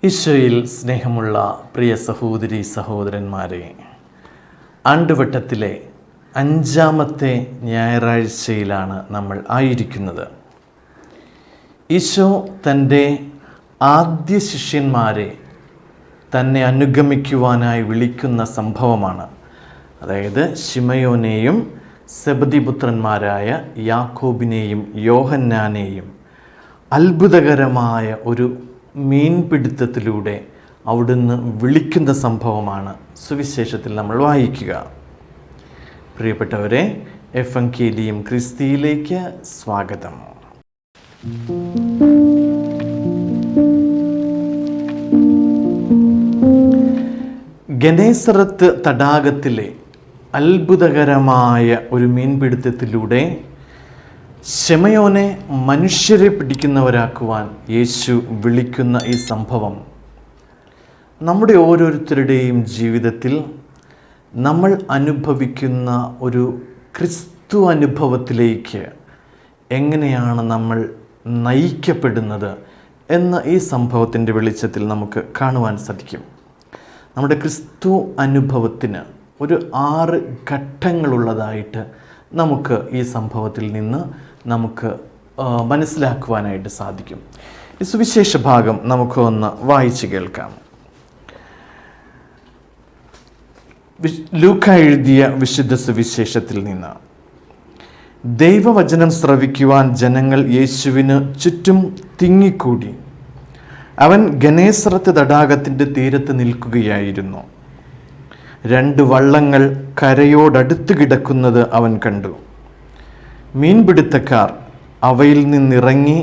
ഈശോയിൽ സ്നേഹമുള്ള പ്രിയ സഹോദരി സഹോദരന്മാരെ, ആണ്ടുവട്ടത്തിലെ 5-ാമത്തെ ഞായറാഴ്ചയിലാണ് നമ്മൾ ആയിരിക്കുന്നത്. ഈശോ തൻ്റെ ആദ്യ ശിഷ്യന്മാരെ തന്നെ അനുഗമിക്കുവാനായി വിളിക്കുന്ന സംഭവമാണ്. അതായത് ശിമയോനെയും സെബദിപുത്രന്മാരായ യാക്കോബിനെയും യോഹന്നാനെയും അത്ഭുതകരമായ ഒരു മീൻപിടുത്തത്തിലൂടെ അവിടുന്ന് വിളിക്കുന്ന സംഭവമാണ് സുവിശേഷത്തിൽ നമ്മൾ വായിക്കുക. പ്രിയപ്പെട്ടവരെ, എവങ്കേലിയം ക്രിസ്തിയിലേക്ക് സ്വാഗതം. ഗനേസറത്ത് തടാകത്തിലെ അത്ഭുതകരമായ ഒരു മീൻപിടുത്തത്തിലൂടെ ശിമയോനെ മനുഷ്യരെ പിടിക്കുന്നവരാക്കുവാൻ യേശു വിളിക്കുന്ന ഈ സംഭവം നമ്മുടെ ഓരോരുത്തരുടെയും ജീവിതത്തിൽ നമ്മൾ അനുഭവിക്കുന്ന ഒരു ക്രിസ്തു അനുഭവത്തിലേക്ക് എങ്ങനെയാണ് നമ്മൾ നയിക്കപ്പെടുന്നത് എന്ന് ഈ സംഭവത്തിൻ്റെ വെളിച്ചത്തിൽ നമുക്ക് കാണുവാൻ സാധിക്കും. നമ്മുടെ ക്രിസ്തു അനുഭവത്തിന് ഒരു 6 ഘട്ടങ്ങളുള്ളതായിട്ട് നമുക്ക് ഈ സംഭവത്തിൽ നിന്ന് നമുക്ക് മനസ്സിലാക്കുവാനായിട്ട് സാധിക്കും. ഈ സുവിശേഷ ഭാഗം നമുക്ക് ഒന്ന് വായിച്ച് കേൾക്കാം. ലൂക്ക എഴുതിയ വിശുദ്ധ സുവിശേഷത്തിൽ നിന്ന്: ദൈവവചനം ശ്രവിക്കുവാൻ ജനങ്ങൾ യേശുവിന് ചുറ്റും തിങ്ങിക്കൂടി. അവൻ ഗനേസറത്ത് തടാകത്തിൻ്റെ തീരത്ത് നിൽക്കുകയായിരുന്നു. 2 വള്ളങ്ങൾ കരയോടടുത്ത് കിടക്കുന്നത് അവൻ കണ്ടു. മീൻപിടുത്തക്കാർ അവയിൽ നിന്നിറങ്ങി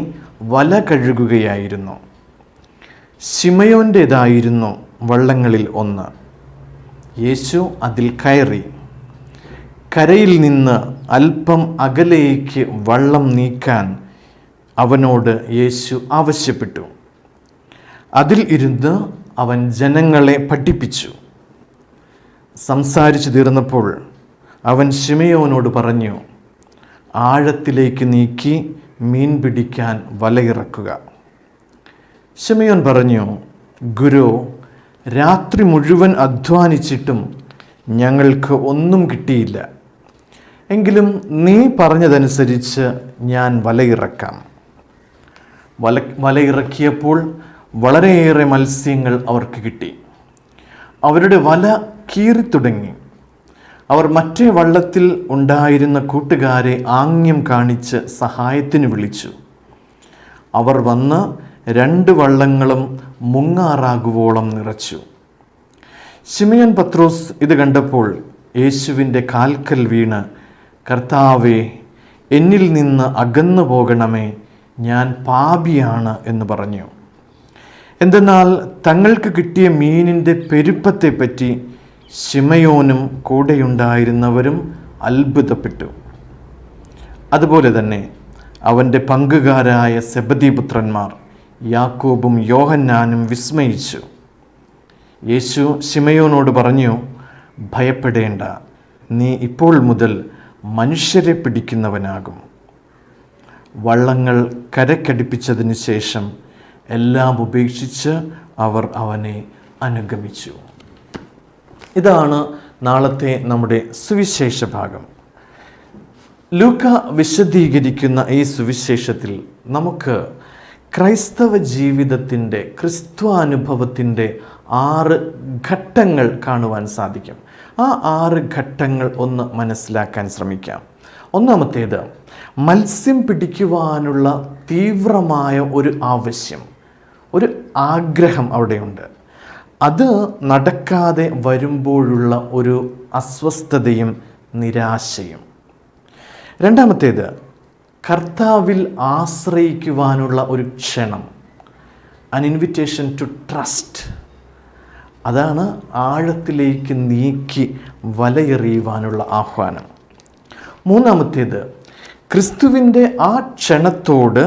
വല കഴുകുകയായിരുന്നു. ശിമയോൻ്റേതായിരുന്നു വള്ളങ്ങളിൽ ഒന്ന്. യേശു അതിൽ കയറി. കരയിൽ നിന്ന് അല്പം അകലേക്ക് വള്ളം നീക്കാൻ അവനോട് യേശു ആവശ്യപ്പെട്ടു. അതിൽ ഇരുന്ന് അവൻ ജനങ്ങളെ പഠിപ്പിച്ചു. സംസാരിച്ചു തീർന്നപ്പോൾ അവൻ ശിമയോനോട് പറഞ്ഞു, ആഴത്തിലേക്ക് നീക്കി മീൻ പിടിക്കാൻ വലയിറക്കുക. ശിമയോൻ പറഞ്ഞു, ഗുരു, രാത്രി മുഴുവൻ അധ്വാനിച്ചിട്ടും ഞങ്ങൾക്ക് ഒന്നും കിട്ടിയില്ല. എങ്കിലും നീ പറഞ്ഞതനുസരിച്ച് ഞാൻ വലയിറക്കാം. വലയിറക്കിയപ്പോൾ വളരെയേറെ മത്സ്യങ്ങൾ അവർക്ക് കിട്ടി. അവരുടെ വല കീറിത്തുടങ്ങി. അവർ മറ്റേ വള്ളത്തിൽ ഉണ്ടായിരുന്ന കൂട്ടുകാരെ ആംഗ്യം കാണിച്ച് സഹായത്തിന് വിളിച്ചു. അവർ വന്ന് 2 വള്ളങ്ങളും മുങ്ങാറാകുവോളം നിറച്ചു. ശിമയോൻ പത്രോസ് ഇത് കണ്ടപ്പോൾ യേശുവിൻ്റെ കാൽക്കൽ വീണ്, കർത്താവേ, എന്നിൽ നിന്ന് അകന്നു പോകണമേ, ഞാൻ പാപിയാണ് എന്ന് പറഞ്ഞു. എന്തെന്നാൽ തങ്ങൾക്ക് കിട്ടിയ മീനിൻ്റെ പെരുപ്പത്തെപ്പറ്റി ശിമയോനും കൂടെയുണ്ടായിരുന്നവരും അത്ഭുതപ്പെട്ടു. അതുപോലെ തന്നെ അവൻ്റെ പങ്കുകാരായ സെബദിപുത്രന്മാർ യാക്കോബും യോഹന്നാനും വിസ്മയിച്ചു. യേശു ശിമയോനോട് പറഞ്ഞു, ഭയപ്പെടേണ്ട, നീ ഇപ്പോൾ മുതൽ മനുഷ്യരെ പിടിക്കുന്നവനാകും. വള്ളങ്ങൾ കരക്കടിപ്പിച്ചതിന് ശേഷം എല്ലാം ഉപേക്ഷിച്ച് അവർ അവനെ അനുഗമിച്ചു. ഇതാണ് നാളത്തെ നമ്മുടെ സുവിശേഷ ഭാഗം. ലൂക്ക വിശദീകരിക്കുന്ന ഈ സുവിശേഷത്തിൽ നമുക്ക് ക്രൈസ്തവ ജീവിതത്തിൻ്റെ, ക്രിസ്തു അനുഭവത്തിൻ്റെ 6 ഘട്ടങ്ങൾ കാണുവാൻ സാധിക്കും. ആ 6 ഘട്ടങ്ങൾ ഒന്ന് മനസ്സിലാക്കാൻ ശ്രമിക്കാം. ഒന്നാമത്തേത്, മത്സ്യം പിടിക്കുവാനുള്ള തീവ്രമായ ഒരു ആവശ്യം, ഒരു ആഗ്രഹം അവിടെയുണ്ട്. അത് നടക്കാതെ വരുമ്പോഴുള്ള ഒരു അസ്വസ്ഥതയും നിരാശയും. രണ്ടാമത്തേത്, കർത്താവിൽ ആശ്രയിക്കുവാനുള്ള ഒരു ക്ഷണം, an invitation to trust. അതാണ് ആഴത്തിലേക്ക് നീക്കി വലയെറിയുവാനുള്ള ആഹ്വാനം. മൂന്നാമത്തേത്, ക്രിസ്തുവിൻ്റെ ആ ക്ഷണത്തോട്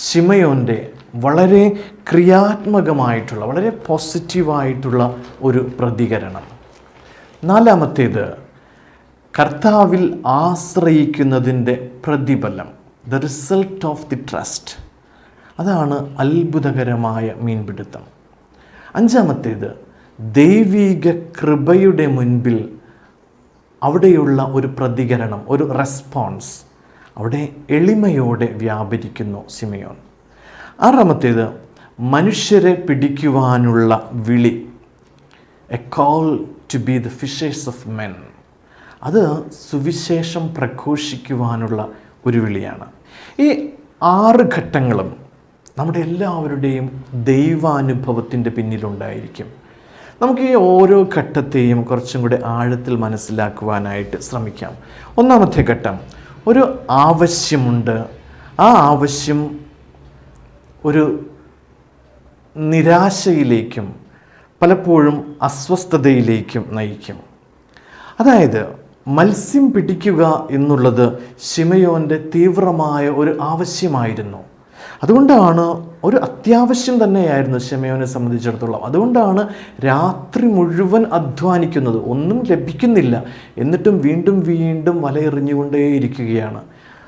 ശിമയോൻ്റെ വളരെ ക്രിയാത്മകമായിട്ടുള്ള, വളരെ പോസിറ്റീവായിട്ടുള്ള ഒരു പ്രതികരണം. നാലാമത്തേത്, കർത്താവിൽ ആശ്രയിക്കുന്നതിൻ്റെ പ്രതിഫലം, the result of the trust. അതാണ് അത്ഭുതകരമായ മീൻപിടുത്തം. അഞ്ചാമത്തേത്, ദൈവിക കൃപയുടെ മുൻപിൽ അവിടെയുള്ള ഒരു പ്രതികരണം, ഒരു റെസ്പോൺസ്, അവിടെ എളിമയോടെ വ്യാപരിക്കുന്നു ശിമയോൻ. ആറാമത്തേത്, മനുഷ്യരെ പിടിക്കുവാനുള്ള വിളി, a call to be the fishers of men. അത് സുവിശേഷം പ്രഘോഷിക്കുവാനുള്ള ഒരു വിളിയാണ്. ഈ 6 ഘട്ടങ്ങളും നമ്മുടെ എല്ലാവരുടെയും ദൈവാനുഭവത്തിൻ്റെ പിന്നിലുണ്ടായിരിക്കും. നമുക്ക് ഈ ഓരോ ഘട്ടത്തെയും കുറച്ചും കൂടെ ആഴത്തിൽ മനസ്സിലാക്കുവാനായിട്ട് ശ്രമിക്കാം. ഒന്നാമത്തെ ഘട്ടം, ഒരു ആവശ്യമുണ്ട്. ആ ആവശ്യം ഒരു നിരാശയിലേക്കും പലപ്പോഴും അസ്വസ്ഥതയിലേക്കും നയിക്കും. അതായത് മത്സ്യം പിടിക്കുക എന്നുള്ളത് ശിമയോൻ്റെ തീവ്രമായ ഒരു ആവശ്യമായിരുന്നു. അതുകൊണ്ടാണ്, ഒരു അത്യാവശ്യം തന്നെയായിരുന്നു ശിമയോനെ സംബന്ധിച്ചിടത്തോളം. അതുകൊണ്ടാണ് രാത്രി മുഴുവൻ അധ്വാനിക്കുന്നത്, ഒന്നും ലഭിക്കുന്നില്ല, എന്നിട്ടും വീണ്ടും വീണ്ടും വലയെറിഞ്ഞുകൊണ്ടേയിരിക്കുകയാണ്.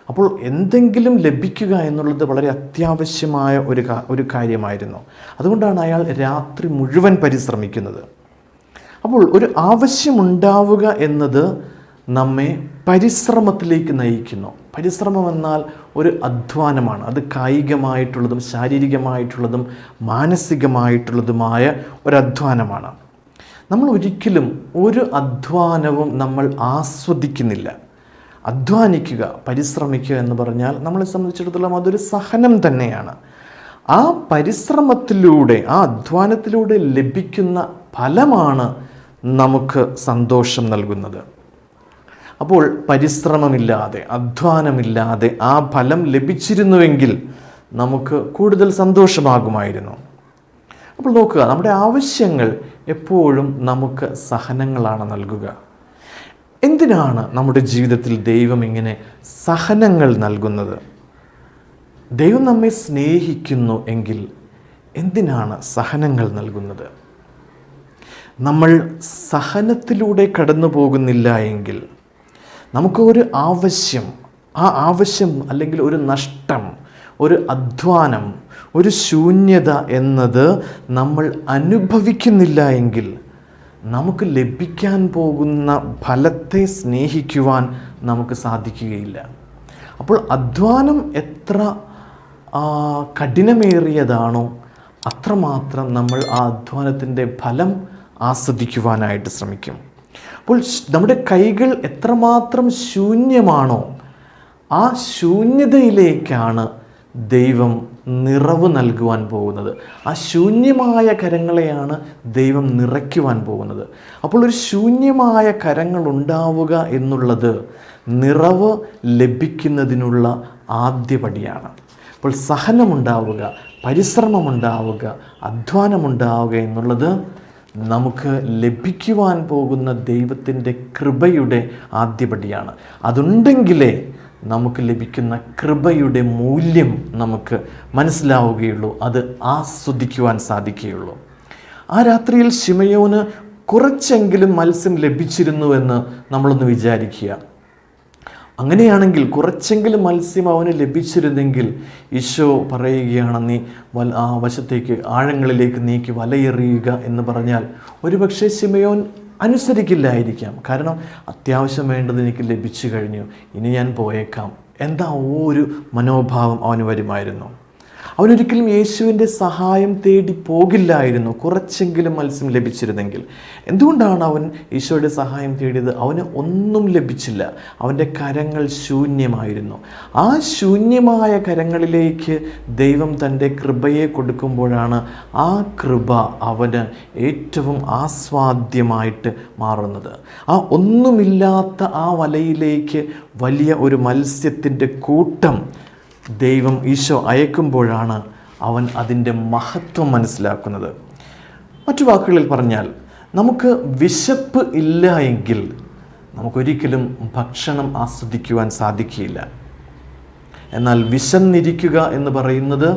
അപ്പോൾ എന്തെങ്കിലും ലഭിക്കുക എന്നുള്ളത് വളരെ അത്യാവശ്യമായ ഒരു കാര്യമായിരുന്നു. അതുകൊണ്ടാണ് അയാൾ രാത്രി മുഴുവൻ പരിശ്രമിക്കുന്നത്. അപ്പോൾ ഒരു ആവശ്യമുണ്ടാവുക എന്നത് നമ്മെ പരിശ്രമത്തിലേക്ക് നയിക്കുന്നു. പരിശ്രമം എന്നാൽ ഒരു അധ്വാനമാണ്. അത് കായികമായിട്ടുള്ളതും ശാരീരികമായിട്ടുള്ളതും മാനസികമായിട്ടുള്ളതുമായ ഒരു അധ്വാനമാണ്. നമ്മൾ ഒരിക്കലും ഒരു അധ്വാനവും നമ്മൾ ആസ്വദിക്കുന്നില്ല. അധ്വാനിക്കുക, പരിശ്രമിക്കുക എന്ന് പറഞ്ഞാൽ നമ്മളെ സംബന്ധിച്ചിടത്തോളം അതൊരു സഹനം തന്നെയാണ്. ആ പരിശ്രമത്തിലൂടെ, ആ അധ്വാനത്തിലൂടെ ലഭിക്കുന്ന ഫലമാണ് നമുക്ക് സന്തോഷം നൽകുന്നത്. അപ്പോൾ പരിശ്രമമില്ലാതെ, അധ്വാനമില്ലാതെ ആ ഫലം ലഭിച്ചിരുന്നുവെങ്കിൽ നമുക്ക് കൂടുതൽ സന്തോഷമാകുമായിരുന്നു. അപ്പോൾ നോക്കുക, നമ്മുടെ ആവശ്യങ്ങൾ എപ്പോഴും നമുക്ക് സഹനങ്ങളാണ് നൽകുക. എന്തിനാണ് നമ്മുടെ ജീവിതത്തിൽ ദൈവം ഇങ്ങനെ സഹനങ്ങൾ നൽകുന്നത്? ദൈവം നമ്മെ സ്നേഹിക്കുന്നു എങ്കിൽ എന്തിനാണ് സഹനങ്ങൾ നൽകുന്നത്? നമ്മൾ സഹനത്തിലൂടെ കടന്നു പോകുന്നില്ല എങ്കിൽ നമുക്ക് ഒരു ആവശ്യം, ആ ആവശ്യം അല്ലെങ്കിൽ ഒരു നഷ്ടം, ഒരു അധ്വാനം, ഒരു ശൂന്യത എന്നത് നമ്മൾ അനുഭവിക്കുന്നില്ല എങ്കിൽ നമുക്ക് ലഭിക്കാൻ പോകുന്ന ഫലത്തെ സ്നേഹിക്കുവാൻ നമുക്ക് സാധിക്കുകയില്ല. അപ്പോൾ അധ്വാനം എത്ര കഠിനമേറിയതാണോ അത്രമാത്രം നമ്മൾ ആ അധ്വാനത്തിൻ്റെ ഫലം ആസ്വദിക്കുവാനായിട്ട് ശ്രമിക്കും. അപ്പോൾ നമ്മുടെ കൈകൾ എത്രമാത്രം ശൂന്യമാണോ ആ ശൂന്യതയിലേക്കാണ് ദൈവം നിറവ് നൽകുവാൻ പോകുന്നത്. ആ ശൂന്യമായ കരങ്ങളെയാണ് ദൈവം നിറയ്ക്കുവാൻ പോകുന്നത്. അപ്പോൾ ഒരു ശൂന്യമായ കരങ്ങൾ ഉണ്ടാവുക എന്നുള്ളത് നിറവ് ലഭിക്കുന്നതിനുള്ള ആദ്യപടിയാണ്. അപ്പോൾ സഹനമുണ്ടാവുക, പരിശ്രമമുണ്ടാവുക, അധ്വാനമുണ്ടാവുക എന്നുള്ളത് നമുക്ക് ലഭിക്കുവാൻ പോകുന്ന ദൈവത്തിൻ്റെ കൃപയുടെ ആദ്യപടിയാണ്. അതുണ്ടെങ്കിലേ നമുക്ക് ലഭിക്കുന്ന കൃപയുടെ മൂല്യം നമുക്ക് മനസ്സിലാവുകയുള്ളൂ, അത് ആസ്വദിക്കുവാൻ സാധിക്കുകയുള്ളൂ. ആ രാത്രിയിൽ ശിമയോന് കുറച്ചെങ്കിലും മത്സ്യം ലഭിച്ചിരുന്നുവെന്ന് നമ്മളൊന്ന് വിചാരിക്കുക. അങ്ങനെയാണെങ്കിൽ കുറച്ചെങ്കിലും മത്സ്യം അവന് ലഭിച്ചിരുന്നെങ്കിൽ ഈശോ പറയുകയാണ്, നീ ആ വശത്തേക്ക് ആഴങ്ങളിലേക്ക് നീക്കി വലയെറിയുക എന്ന് പറഞ്ഞാൽ ഒരുപക്ഷെ ശിമയോൻ അനുസരിക്കില്ലായിരിക്കാം. കാരണം അത്യാവശ്യം വേണ്ടത് എനിക്ക് ലഭിച്ചു കഴിഞ്ഞു, ഇനി ഞാൻ പോയേക്കാം, എന്താ ഒരു മനോഭാവം അവന് വരുമായിരുന്നു. അവനൊരിക്കലും യേശുവിൻ്റെ സഹായം തേടി പോകില്ലായിരുന്നു കുറച്ചെങ്കിലും മത്സ്യം ലഭിച്ചിരുന്നെങ്കിൽ. എന്തുകൊണ്ടാണ് അവൻ ഈശോയുടെ സഹായം തേടിയത്? അവന് ഒന്നും ലഭിച്ചില്ല, അവൻ്റെ കരങ്ങൾ ശൂന്യമായിരുന്നു. ആ ശൂന്യമായ കരങ്ങളിലേക്ക് ദൈവം തൻ്റെ കൃപയെ കൊടുക്കുമ്പോഴാണ് ആ കൃപ അവന് ഏറ്റവും ആസ്വാദ്യമായിട്ട് മാറുന്നത്. ആ ഒന്നുമില്ലാത്ത ആ വലയിലേക്ക് വലിയ ഒരു മത്സ്യത്തിൻ്റെ കൂട്ടം ദൈവം ഈശോ അയക്കുമ്പോഴാണ് അവൻ അതിൻ്റെ മഹത്വം മനസ്സിലാക്കുന്നത്. മറ്റു വാക്കുകളിൽ പറഞ്ഞാൽ, നമുക്ക് വിശപ്പ് ഇല്ല എങ്കിൽ നമുക്കൊരിക്കലും ഭക്ഷണം ആസ്വദിക്കുവാൻ സാധിക്കുകയില്ല. എന്നാൽ വിശന്നിരിക്കുക എന്ന് പറയുന്നത്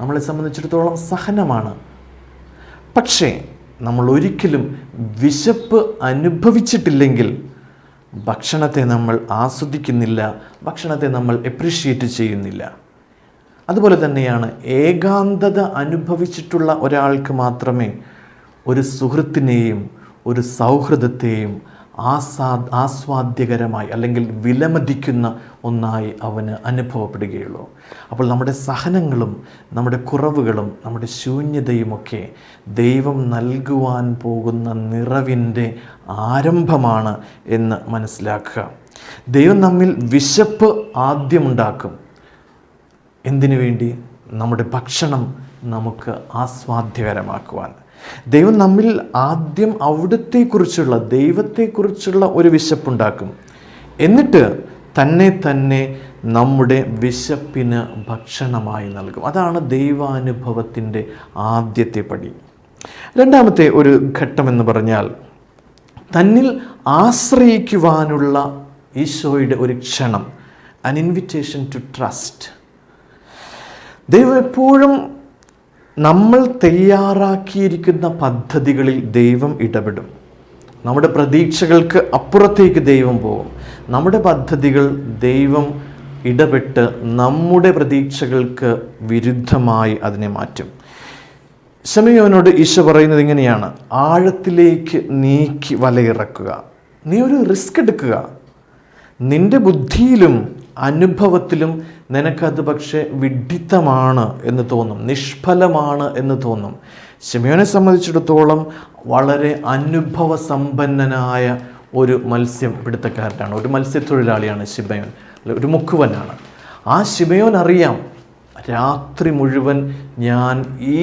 നമ്മളെ സംബന്ധിച്ചിടത്തോളം സഹനമാണ്. പക്ഷേ നമ്മൾ ഒരിക്കലും വിശപ്പ് അനുഭവിച്ചിട്ടില്ലെങ്കിൽ ഭക്ഷണത്തെ നമ്മൾ ആസ്വദിക്കുന്നില്ല, ഭക്ഷണത്തെ നമ്മൾ എപ്രിഷ്യേറ്റ് ചെയ്യുന്നില്ല. അതുപോലെ തന്നെയാണ് ഏകാന്തത അനുഭവിച്ചിട്ടുള്ള ഒരാൾക്ക് മാത്രമേ ഒരു സുഹൃത്തിനെയും ഒരു സൗഹൃദത്തെയും ആസ്വാദ്യകരമായി അല്ലെങ്കിൽ വിലമതിക്കുന്ന ഒന്നായി അവന് അനുഭവപ്പെടുകയുള്ളൂ. അപ്പോൾ നമ്മുടെ സഹനങ്ങളും നമ്മുടെ കുറവുകളും നമ്മുടെ ശൂന്യതയുമൊക്കെ ദൈവം നൽകുവാൻ പോകുന്ന നിറവിൻ്റെ ആരംഭമാണ് എന്ന് മനസ്സിലാക്കുക. ദൈവം നമ്മിൽ വിശപ്പ് ആദ്യമുണ്ടാക്കും. എന്തിനു വേണ്ടി? നമ്മുടെ ഭക്ഷണം നമുക്ക് ആസ്വാദ്യകരമാക്കുവാൻ. ദൈവം നമ്മിൽ ആദ്യം ദൈവത്തെക്കുറിച്ചുള്ള ഒരു വിശപ്പുണ്ടാക്കും. എന്നിട്ട് തന്നെ നമ്മുടെ വിശപ്പിന് ഭക്ഷണമായി നൽകും. അതാണ് ദൈവാനുഭവത്തിൻ്റെ ആദ്യത്തെ പടി. രണ്ടാമത്തെ ഒരു ഘട്ടമെന്ന് പറഞ്ഞാൽ തന്നിൽ ആശ്രയിക്കുവാനുള്ള ഈശോയുടെ ഒരു ക്ഷണം, an invitation to trust. ദൈവം എപ്പോഴും നമ്മൾ തയ്യാറാക്കിയിരിക്കുന്ന പദ്ധതികളിൽ ദൈവം ഇടപെടും. നമ്മുടെ പ്രതീക്ഷകൾക്ക് അപ്പുറത്തേക്ക് ദൈവം പോകും. നമ്മുടെ പദ്ധതികൾ ദൈവം ഇടപെട്ട് നമ്മുടെ പ്രതീക്ഷകൾക്ക് വിരുദ്ധമായി അതിനെ മാറ്റും. ശിമയോനോട് ഈശോ പറയുന്നത് ഇങ്ങനെയാണ്: ആഴത്തിലേക്ക് നീക്കി വലയിറക്കുക. നീ ഒരു റിസ്ക് എടുക്കുക. നിന്റെ ബുദ്ധിയിലും അനുഭവത്തിലും നിനക്കത് പക്ഷേ വിഡ്ഢിത്തമാണ് എന്ന് തോന്നും, നിഷ്ഫലമാണ് എന്ന് തോന്നും. ശിമയോനെ സംബന്ധിച്ചിടത്തോളം വളരെ അനുഭവ സമ്പന്നനായ ഒരു മത്സ്യപിടുത്തക്കാരനാണ്, ഒരു മത്സ്യത്തൊഴിലാളിയാണ് ശിമയോൻ, ഒരു മുക്കുവനാണ്. ആ ശിമയോൻ അറിയാം, രാത്രി മുഴുവൻ ഞാൻ ഈ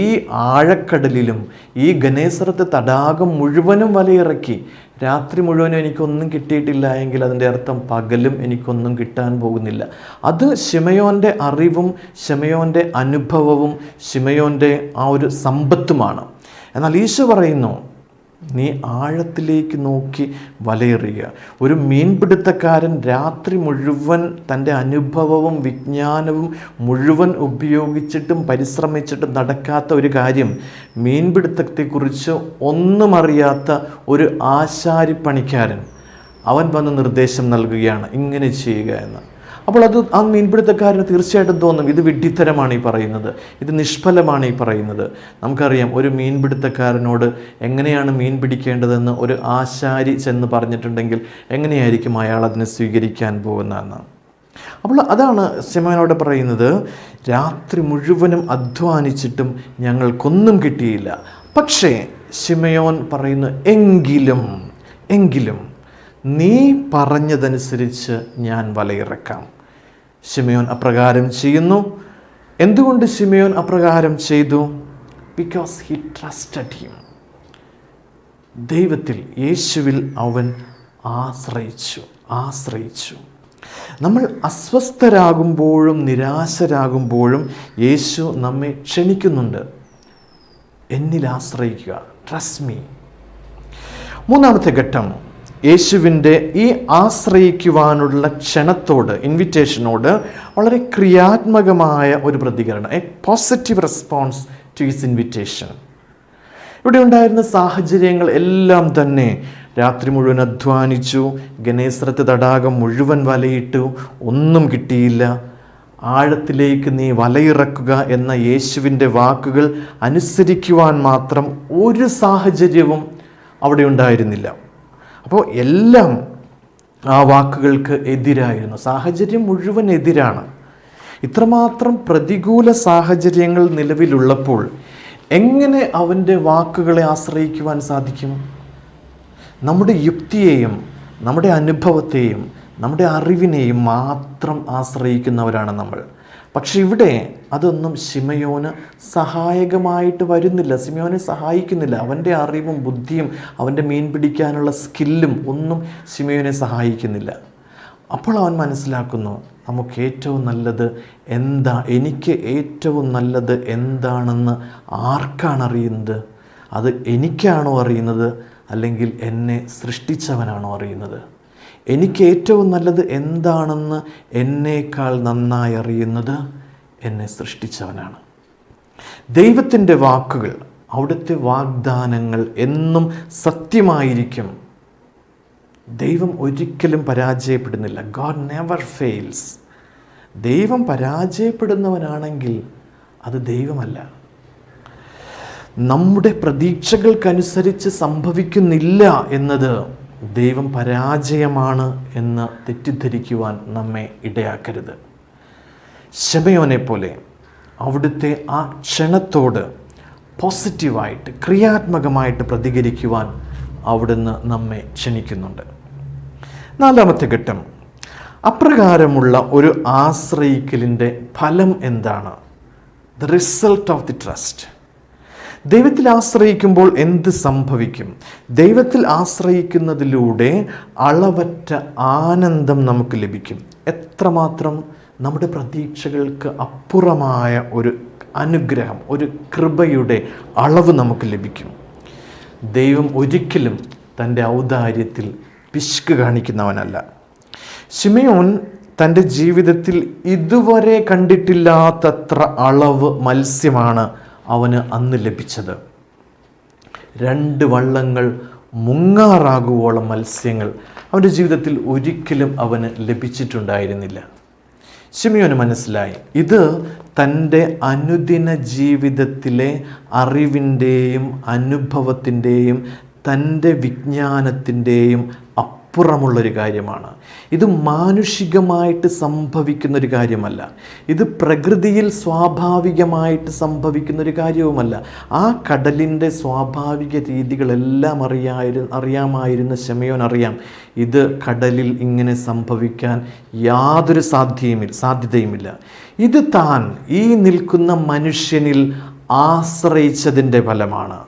ആഴക്കടലിലും ഈ ഗനേസറത്തെ തടാകം മുഴുവനും വലയിറക്കി, രാത്രി മുഴുവനും എനിക്കൊന്നും കിട്ടിയിട്ടില്ല എങ്കിൽ അതിൻ്റെ അർത്ഥം പകലും എനിക്കൊന്നും കിട്ടാൻ പോകുന്നില്ല. അത് ശിമയോൻ്റെ അറിവും ശിമയോൻ്റെ അനുഭവവും ശിമയോൻ്റെ ആ ഒരു സമ്പത്തുമാണ്. എന്നാൽ ഈശോ പറയുന്നു, നീ ആഴത്തിലേക്ക് നോക്കി വലയെറിയുക. ഒരു മീൻപിടുത്തക്കാരൻ രാത്രി മുഴുവൻ തൻ്റെ അനുഭവവും വിജ്ഞാനവും മുഴുവൻ ഉപയോഗിച്ചിട്ടും പരിശ്രമിച്ചിട്ടും നടക്കാത്ത ഒരു കാര്യം മീൻപിടുത്തത്തെക്കുറിച്ച് ഒന്നും അറിയാത്ത ഒരു ആശാരിപ്പണിക്കാരൻ അവൻ വന്ന് നിർദ്ദേശം നൽകുകയാണ്, ഇങ്ങനെ ചെയ്യുക എന്ന്. അപ്പോൾ അത് ആ മീൻപിടുത്തക്കാരന് തീർച്ചയായിട്ടും തോന്നും, ഇത് വിഡ്ഢിത്തരമാണ് ഈ പറയുന്നത്, ഇത് നിഷ്ഫലമാണ് ഈ പറയുന്നത്. നമുക്കറിയാം, ഒരു മീൻപിടുത്തക്കാരനോട് എങ്ങനെയാണ് മീൻ പിടിക്കേണ്ടതെന്ന് ഒരു ആശാരി ചെന്ന് പറഞ്ഞിട്ടുണ്ടെങ്കിൽ എങ്ങനെയായിരിക്കും അയാൾ അതിനെ സ്വീകരിക്കാൻ പോകുന്നതെന്ന്. അപ്പോൾ അതാണ് ശിമയോനോട് പറയുന്നത്, രാത്രി മുഴുവനും അധ്വാനിച്ചിട്ടും ഞങ്ങൾക്കൊന്നും കിട്ടിയില്ല. പക്ഷേ ശിമയോൻ പറയുന്നു, എങ്കിലും നീ പറഞ്ഞതനുസരിച്ച് ഞാൻ വലയിറക്കാം. ശിമയോൻ അപ്രകാരം ചെയ്യുന്നു. എന്തുകൊണ്ട് ശിമയോൻ അപ്രകാരം ചെയ്തു? Because he trusted him. ദൈവത്തിൽ, യേശുവിൽ അവൻ ആശ്രയിച്ചു. നമ്മൾ അസ്വസ്ഥരാകുമ്പോഴും നിരാശരാകുമ്പോഴും യേശു നമ്മെ ക്ഷണിക്കുന്നുണ്ട്, എന്നിൽ ആശ്രയിക്കുക, ട്രസ്റ്റ് മീ. മൂന്നാമത്തെ ഘട്ടം, യേശുവിൻ്റെ ഈ ആശ്രയിക്കുവാനുള്ള ക്ഷണത്തോട്, ഇൻവിറ്റേഷനോട് വളരെ ക്രിയാത്മകമായ ഒരു പ്രതികരണം, a positive response to his invitation. ഇവിടെ ഉണ്ടായിരുന്ന സാഹചര്യങ്ങൾ എല്ലാം തന്നെ, രാത്രി മുഴുവൻ അധ്വാനിച്ചു, ഗനേസറത്ത് തടാകം മുഴുവൻ വലയിട്ടു, ഒന്നും കിട്ടിയില്ല. ആഴത്തിലേക്ക് നീ വലയിറക്കുക എന്ന യേശുവിൻ്റെ വാക്കുകൾ അനുസരിക്കുവാൻ മാത്രം ഒരു സാഹചര്യവും അവിടെ ഉണ്ടായിരുന്നില്ല. അപ്പോൾ എല്ലാം ആ വാക്കുകൾക്ക് എതിരായിരുന്നു. സാഹചര്യം മുഴുവൻ എതിരാണ്. ഇത്രമാത്രം പ്രതികൂല സാഹചര്യങ്ങൾ നിലവിലുള്ളപ്പോൾ എങ്ങനെ അവൻ്റെ വാക്കുകളെ ആശ്രയിക്കുവാൻ സാധിക്കും? നമ്മുടെ യുക്തിയെയും നമ്മുടെ അനുഭവത്തെയും നമ്മുടെ അറിവിനെയും മാത്രം ആശ്രയിക്കുന്നവരാണ് നമ്മൾ. പക്ഷെ ഇവിടെ അതൊന്നും ശിമയോന് സഹായകമായിട്ട് വരുന്നില്ല, ശിമയോനെ സഹായിക്കുന്നില്ല. അവൻ്റെ അറിവും ബുദ്ധിയും അവൻ്റെ മീൻ പിടിക്കാനുള്ള സ്കില്ലും ഒന്നും ശിമയോനെ സഹായിക്കുന്നില്ല. അപ്പോൾ അവൻ മനസ്സിലാക്കുന്നു, നമുക്ക് ഏറ്റവും നല്ലത് എനിക്ക് ഏറ്റവും നല്ലത് എന്താണെന്ന് ആർക്കാണ് അറിയുന്നത്? അത് എനിക്കാണോ അറിയുന്നത്, അല്ലെങ്കിൽ എന്നെ സൃഷ്ടിച്ചവനാണോ അറിയുന്നത്? എനിക്ക് ഏറ്റവും നല്ലത് എന്താണെന്ന് എന്നേക്കാൾ നന്നായി അറിയുന്നത് എന്നെ സൃഷ്ടിച്ചവനാണ്. ദൈവത്തിൻ്റെ വാക്കുകൾ, അവിടുത്തെ വാഗ്ദാനങ്ങൾ എന്നും സത്യമായിരിക്കും. ദൈവം ഒരിക്കലും പരാജയപ്പെടുന്നില്ല. God never fails. ദൈവം പരാജയപ്പെടുന്നവനാണെങ്കിൽ അത് ദൈവമല്ല. നമ്മുടെ പ്രതീക്ഷകൾക്കനുസരിച്ച് സംഭവിക്കുന്നില്ല എന്നത് ദൈവം പരാജയമാണ് എന്ന് തെറ്റിദ്ധരിക്കുവാൻ നമ്മെ ഇടയാക്കരുത്. ശമയോനെ പോലെ അവിടുത്തെ ആ ക്ഷണത്തോട് പോസിറ്റീവായിട്ട് ക്രിയാത്മകമായിട്ട് പ്രതികരിക്കുവാൻ അവിടുന്ന് നമ്മെ ക്ഷണിക്കുന്നുണ്ട്. 4-ാമത്തെ ഘട്ടം, അപ്രകാരമുള്ള ഒരു ആശ്രയിക്കലിൻ്റെ ഫലം എന്താണ്? The result of the trust. ദൈവത്തിൽ ആശ്രയിക്കുമ്പോൾ എന്ത് സംഭവിക്കും? ദൈവത്തിൽ ആശ്രയിക്കുന്നതിലൂടെ അളവറ്റ ആനന്ദം നമുക്ക് ലഭിക്കും. എത്രമാത്രം നമ്മുടെ പ്രതീക്ഷകൾക്ക് അപ്പുറമായ ഒരു അനുഗ്രഹം, ഒരു കൃപയുടെ അളവ് നമുക്ക് ലഭിക്കും. ദൈവം ഒരിക്കലും തൻ്റെ ഔദാര്യത്തിൽ പിശുക്ക് കാണിക്കുന്നവനല്ല. ശിമയോൻ തൻ്റെ ജീവിതത്തിൽ ഇതുവരെ കണ്ടിട്ടില്ലാത്തത്ര അളവ് മത്സ്യമാണ് അവന് അന്ന് ലഭിച്ചത്. 2 വള്ളങ്ങൾ മുങ്ങാറാകുവോളം മത്സ്യങ്ങൾ അവൻ്റെ ജീവിതത്തിൽ ഒരിക്കലും അവന് ലഭിച്ചിട്ടുണ്ടായിരുന്നില്ല. ശിമയോന് മനസ്സിലായി, ഇത് തൻ്റെ അനുദിന ജീവിതത്തിലെ അറിവിൻ്റെയും അനുഭവത്തിൻ്റെയും തൻ്റെ വിജ്ഞാനത്തിൻ്റെയും അപ്പുറമുള്ളൊരു കാര്യമാണ്. ഇത് മാനുഷികമായിട്ട് സംഭവിക്കുന്നൊരു കാര്യമല്ല. ഇത് പ്രകൃതിയിൽ സ്വാഭാവികമായിട്ട് സംഭവിക്കുന്നൊരു കാര്യവുമല്ല. ആ കടലിൻ്റെ സ്വാഭാവിക രീതികളെല്ലാം അറിയാമായിരുന്ന ശമയോൻ അറിയാം, ഇത് കടലിൽ ഇങ്ങനെ സംഭവിക്കാൻ യാതൊരു സാധ്യതയുമില്ല. ഇത് താൻ ഈ നിൽക്കുന്ന മനുഷ്യനിൽ ആശ്രയിച്ചതിൻ്റെ ഫലമാണ്.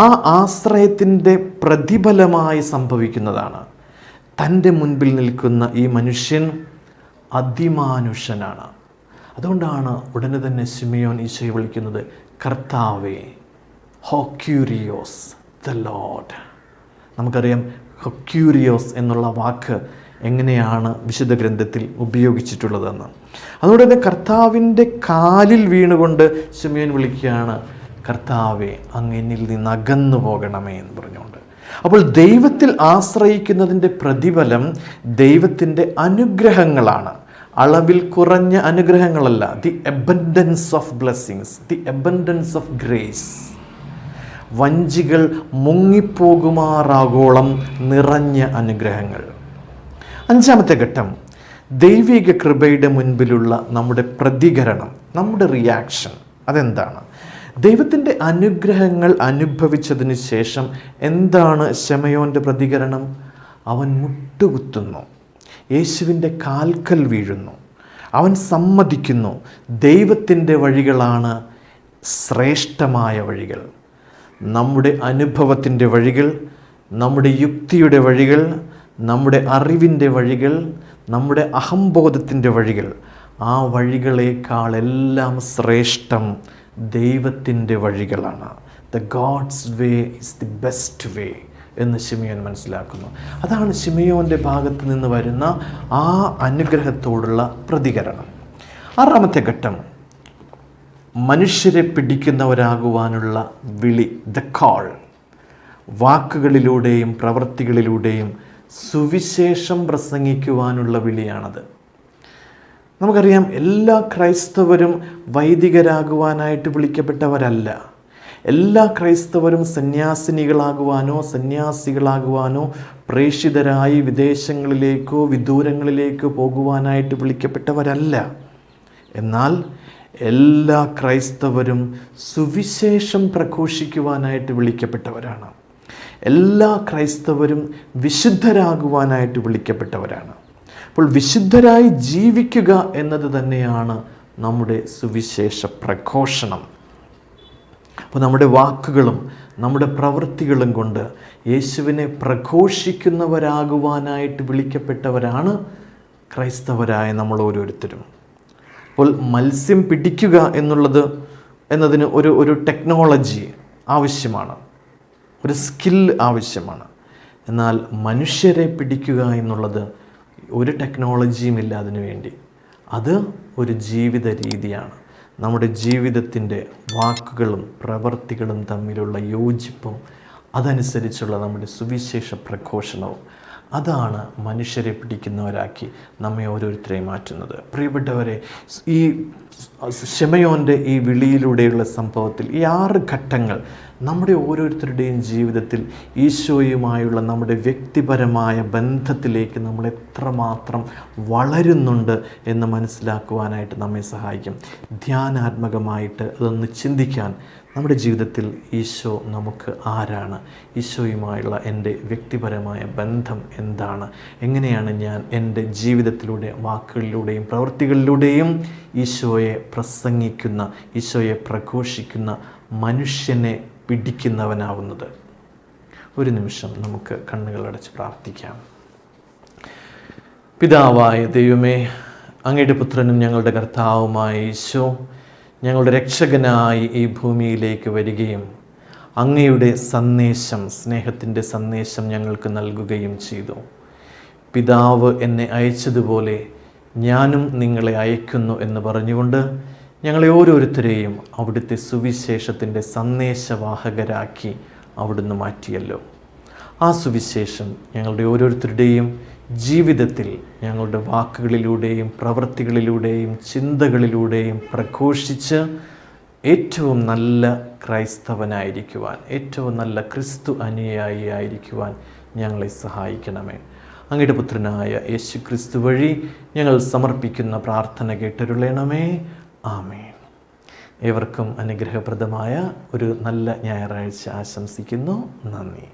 ആ ആശ്രയത്തിൻ്റെ പ്രതിഫലമായി സംഭവിക്കുന്നതാണ്. തൻ്റെ മുൻപിൽ നിൽക്കുന്ന ഈ മനുഷ്യൻ അതിമാനുഷ്യനാണ്. അതുകൊണ്ടാണ് ഉടനെ തന്നെ ശിമയോൻ ഈശോയെ വിളിക്കുന്നത് കർത്താവേ, ഹോക്യൂരിയോസ് ദ ലോർഡ്. നമുക്കറിയാം ഹോക്യൂരിയോസ് എന്നുള്ള വാക്ക് എങ്ങനെയാണ് വിശുദ്ധ ഗ്രന്ഥത്തിൽ ഉപയോഗിച്ചിട്ടുള്ളതെന്ന്. അതുകൊണ്ട് തന്നെ കർത്താവിൻ്റെ കാലിൽ വീണുകൊണ്ട് ശിമയോൻ വിളിക്കുകയാണ്, കർത്താവെ, അങ്ങ് എന്നിൽ നിന്ന് അകന്നു പോകണമേ എന്ന് പറഞ്ഞുകൊണ്ട്. അപ്പോൾ ദൈവത്തിൽ ആശ്രയിക്കുന്നതിൻ്റെ പ്രതിഫലം ദൈവത്തിൻ്റെ അനുഗ്രഹങ്ങളാണ്, അളവിൽ കുറഞ്ഞ അനുഗ്രഹങ്ങളല്ല. The abundance of blessings, the abundance of grace. വഞ്ചികൾ മുങ്ങിപ്പോകുമാറാകോളം നിറഞ്ഞ അനുഗ്രഹങ്ങൾ. 5-ാമത്തെ ഘട്ടം, ദൈവിക കൃപയുടെ മുൻപിലുള്ള നമ്മുടെ പ്രതികരണം, നമ്മുടെ റിയാക്ഷൻ. അതെന്താണ്? ദൈവത്തിൻ്റെ അനുഗ്രഹങ്ങൾ അനുഭവിച്ചതിന് ശേഷം എന്താണ് ശമയോൻ്റെ പ്രതികരണം? അവൻ മുട്ടുകുത്തുന്നു, യേശുവിൻ്റെ കാൽക്കൽ വീഴുന്നു, അവൻ സമ്മതിക്കുന്നു ദൈവത്തിൻ്റെ വഴികളാണ് ശ്രേഷ്ഠമായ വഴികൾ. നമ്മുടെ അനുഭവത്തിൻ്റെ വഴികൾ, നമ്മുടെ യുക്തിയുടെ വഴികൾ, നമ്മുടെ അറിവിൻ്റെ വഴികൾ, നമ്മുടെ അഹംബോധത്തിൻ്റെ വഴികൾ, ആ വഴികളേക്കാളെല്ലാം ശ്രേഷ്ഠം ദൈവത്തിൻ്റെ വഴികളാണ്. The God's way is the best way എന്ന് ശിമയോൻ മനസ്സിലാക്കുന്നു. അതാണ് ശിമയോൻ്റെ ഭാഗത്ത് നിന്ന് വരുന്ന ആ അനുഗ്രഹത്തോടുള്ള പ്രതികരണം. 6-ാമത്തെ ഘട്ടം, മനുഷ്യരെ പിടിക്കുന്നവരാകുവാനുള്ള വിളി, ദ കോൾ. വാക്കുകളിലൂടെയും പ്രവൃത്തികളിലൂടെയും സുവിശേഷം പ്രസംഗിക്കുവാനുള്ള വിളിയാണത്. നമുക്കറിയാം, എല്ലാ ക്രൈസ്തവരും വൈദികരാകുവാനായിട്ട് വിളിക്കപ്പെട്ടവരല്ല. എല്ലാ ക്രൈസ്തവരും സന്യാസിനികളാകുവാനോ സന്യാസികളാകുവാനോ പ്രേഷിതരായി വിദേശങ്ങളിലേക്കോ വിദൂരങ്ങളിലേക്കോ പോകുവാനായിട്ട് വിളിക്കപ്പെട്ടവരല്ല. എന്നാൽ എല്ലാ ക്രൈസ്തവരും സുവിശേഷം പ്രഘോഷിക്കുവാനായിട്ട് വിളിക്കപ്പെട്ടവരാണ്. എല്ലാ ക്രൈസ്തവരും വിശുദ്ധരാകുവാനായിട്ട് വിളിക്കപ്പെട്ടവരാണ്. അപ്പോൾ വിശുദ്ധരായി ജീവിക്കുക എന്നത് തന്നെയാണ് നമ്മുടെ സുവിശേഷ പ്രഘോഷണം. അപ്പോൾ നമ്മുടെ വാക്കുകളും നമ്മുടെ പ്രവൃത്തികളും കൊണ്ട് യേശുവിനെ പ്രഘോഷിക്കുന്നവരാകുവാനായിട്ട് വിളിക്കപ്പെട്ടവരാണ് ക്രൈസ്തവരായ നമ്മൾ ഓരോരുത്തരും. അപ്പോൾ മത്സ്യം പിടിക്കുക എന്നതിന് ഒരു ടെക്നോളജി ആവശ്യമാണ്, ഒരു സ്കിൽ ആവശ്യമാണ്. എന്നാൽ മനുഷ്യരെ പിടിക്കുക എന്നുള്ളത് ഒരു ടെക്നോളജിയും ഇല്ല അതിനു വേണ്ടി. അത് ഒരു ജീവിത രീതിയാണ്. നമ്മുടെ ജീവിതത്തിൻ്റെ വാക്കുകളും പ്രവൃത്തികളും തമ്മിലുള്ള യോജിപ്പും അതനുസരിച്ചുള്ള നമ്മുടെ സുവിശേഷ പ്രഘോഷണവും അതാണ് മനുഷ്യരെ പിടിക്കുന്നവരാക്കി നമ്മെ ഓരോരുത്തരെയും മാറ്റുന്നത്. പ്രിയപ്പെട്ടവരെ, ഈ ശിമെയോൻ്റെ ഈ വിളിയിലൂടെയുള്ള സംഭവത്തിൽ ഈ 6 ഘട്ടങ്ങൾ നമ്മുടെ ഓരോരുത്തരുടെയും ജീവിതത്തിൽ ഈശോയുമായുള്ള നമ്മുടെ വ്യക്തിപരമായ ബന്ധത്തിലേക്ക് നമ്മൾ എത്രമാത്രം വളരുന്നുണ്ട് എന്ന് മനസ്സിലാക്കുവാനായിട്ട് നമ്മെ സഹായിക്കും. ധ്യാനാത്മകമായിട്ട് അതൊന്ന് ചിന്തിക്കാൻ, നമ്മുടെ ജീവിതത്തിൽ ഈശോ നമുക്ക് ആരാണ്, ഈശോയുമായുള്ള എൻ്റെ വ്യക്തിപരമായ ബന്ധം എന്താണ്, എങ്ങനെയാണ് ഞാൻ എൻ്റെ ജീവിതത്തിലൂടെ വാക്കുകളിലൂടെയും പ്രവൃത്തികളിലൂടെയും ഈശോയെ പ്രസംഗിക്കുന്ന, ഈശോയെ പ്രഘോഷിക്കുന്ന മനുഷ്യനെ പിടിക്കുന്നവനാവുന്നത്. ഒരു നിമിഷം നമുക്ക് കണ്ണുകളടച്ച് പ്രാർത്ഥിക്കാം. പിതാവായ ദൈവമേ, അങ്ങയുടെ പുത്രനും ഞങ്ങളുടെ കർത്താവുമായ ഈശോ ഞങ്ങളുടെ രക്ഷകനായി ഈ ഭൂമിയിലേക്ക് വരികയും അങ്ങയുടെ സന്ദേശം, സ്നേഹത്തിൻ്റെ സന്ദേശം ഞങ്ങൾക്ക് നൽകുകയും ചെയ്തു. പിതാവ് എന്നെ അയച്ചതുപോലെ ഞാനും നിങ്ങളെ അയക്കുന്നു എന്ന് പറഞ്ഞുകൊണ്ട് ഞങ്ങളെ ഓരോരുത്തരെയും അവിടുത്തെ സുവിശേഷത്തിൻ്റെ സന്ദേശവാഹകരാക്കി അവിടുന്ന് മാറ്റിയല്ലോ. ആ സുവിശേഷം ഞങ്ങളുടെ ഓരോരുത്തരുടെയും ജീവിതത്തിൽ ഞങ്ങളുടെ വാക്കുകളിലൂടെയും പ്രവൃത്തികളിലൂടെയും ചിന്തകളിലൂടെയും പ്രഘോഷിച്ച് ഏറ്റവും നല്ല ക്രൈസ്തവനായിരിക്കുവാൻ, ഏറ്റവും നല്ല ക്രിസ്തു അനുയായി ആയിരിക്കുവാൻ ഞങ്ങളെ സഹായിക്കണമേ. അങ്ങയുടെ പുത്രനായ യേശു ക്രിസ്തു വഴി ഞങ്ങൾ സമർപ്പിക്കുന്ന പ്രാർത്ഥന കേട്ടരുളണമേ. ആമേൻ. ഏവർക്കും അനുഗ്രഹപ്രദമായ ഒരു നല്ല ഞായറാഴ്ച ആശംസിക്കുന്നു. നന്ദി.